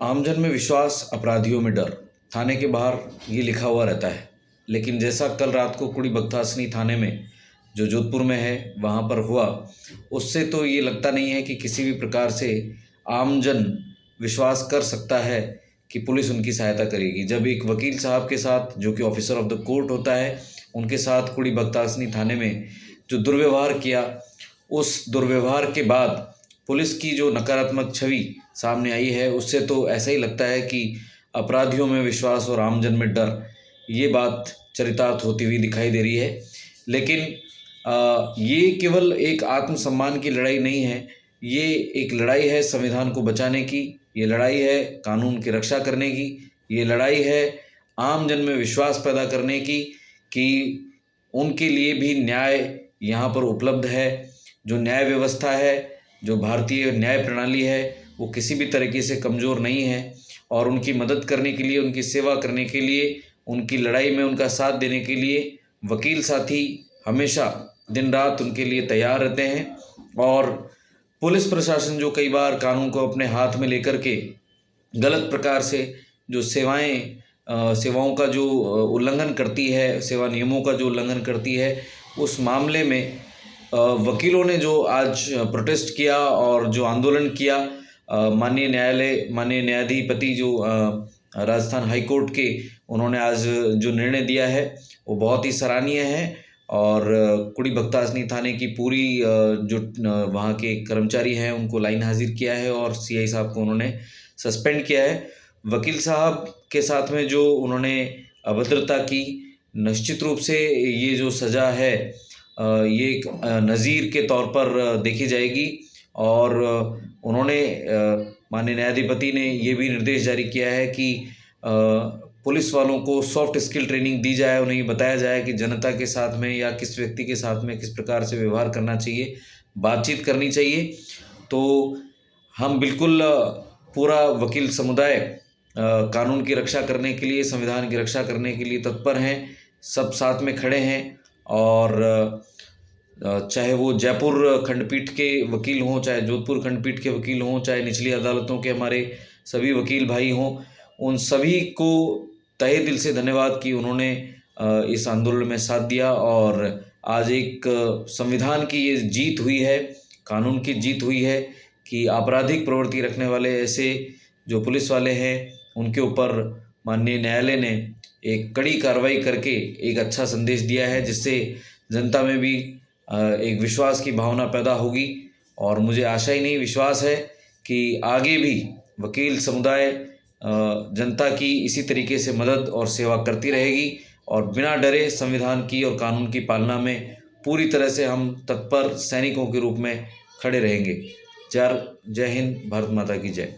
आमजन में विश्वास, अपराधियों में डर। थाने के बाहर ये लिखा हुआ रहता है। लेकिन जैसा कल रात को कुड़ी बख्तासनी थाने में, जो जोधपुर में है, वहाँ पर हुआ, उससे तो ये लगता नहीं है कि किसी भी प्रकार से आमजन विश्वास कर सकता है कि पुलिस उनकी सहायता करेगी। जब एक वकील साहब के साथ, जो कि ऑफिसर ऑफ द कोर्ट होता है, उनके साथ कुड़ी बख्तासनी थाने में जो दुर्व्यवहार किया, उस दुर्व्यवहार के बाद पुलिस की जो नकारात्मक छवि सामने आई है, उससे तो ऐसा ही लगता है कि अपराधियों में विश्वास और आमजन में डर, ये बात चरितार्थ होती हुई दिखाई दे रही है। लेकिन ये केवल एक आत्मसम्मान की लड़ाई नहीं है, ये एक लड़ाई है संविधान को बचाने की, ये लड़ाई है कानून की रक्षा करने की, ये लड़ाई है आमजन में विश्वास पैदा करने की कि उनके लिए भी न्याय यहाँ पर उपलब्ध है। जो न्याय व्यवस्था है, जो भारतीय न्याय प्रणाली है, वो किसी भी तरीके से कमज़ोर नहीं है और उनकी मदद करने के लिए, उनकी सेवा करने के लिए, उनकी लड़ाई में उनका साथ देने के लिए वकील साथी हमेशा दिन रात उनके लिए तैयार रहते हैं। और पुलिस प्रशासन जो कई बार कानून को अपने हाथ में लेकर के गलत प्रकार से जो सेवाओं का जो उल्लंघन करती है, सेवा नियमों का जो उल्लंघन करती है, उस मामले में वकीलों ने जो आज प्रोटेस्ट किया और जो आंदोलन किया, माननीय न्यायाधिपति जो राजस्थान हाई कोर्ट के, उन्होंने आज जो निर्णय दिया है वो बहुत ही सराहनीय है। और कुड़ी बख्तासनी थाने की पूरी जो वहाँ के कर्मचारी हैं, उनको लाइन हाजिर किया है और सीआई साहब को उन्होंने सस्पेंड किया है। वकील साहब के साथ में जो उन्होंने अभद्रता की, निश्चित रूप से ये जो सज़ा है ये एक नज़ीर के तौर पर देखी जाएगी। और उन्होंने माननीय न्यायाधिपति ने ये भी निर्देश जारी किया है कि पुलिस वालों को सॉफ्ट स्किल ट्रेनिंग दी जाए, उन्हें ये बताया जाए कि जनता के साथ में या किस व्यक्ति के साथ में किस प्रकार से व्यवहार करना चाहिए, बातचीत करनी चाहिए। तो हम बिल्कुल पूरा वकील समुदाय कानून की रक्षा करने के लिए, संविधान की रक्षा करने के लिए तत्पर हैं, सब साथ में खड़े हैं। और चाहे वो जयपुर खंडपीठ के वकील हों, चाहे जोधपुर खंडपीठ के वकील हों, चाहे निचली अदालतों के हमारे सभी वकील भाई हों, उन सभी को तहे दिल से धन्यवाद कि उन्होंने इस आंदोलन में साथ दिया। और आज एक संविधान की ये जीत हुई है, कानून की जीत हुई है कि आपराधिक प्रवृत्ति रखने वाले ऐसे जो पुलिस वाले हैं, उनके ऊपर माननीय न्यायालय ने एक कड़ी कार्रवाई करके एक अच्छा संदेश दिया है, जिससे जनता में भी एक विश्वास की भावना पैदा होगी। और मुझे आशा ही नहीं, विश्वास है कि आगे भी वकील समुदाय जनता की इसी तरीके से मदद और सेवा करती रहेगी और बिना डरे संविधान की और कानून की पालना में पूरी तरह से हम तत्पर सैनिकों के रूप में खड़े रहेंगे। जय हिंद, भारत माता की जय।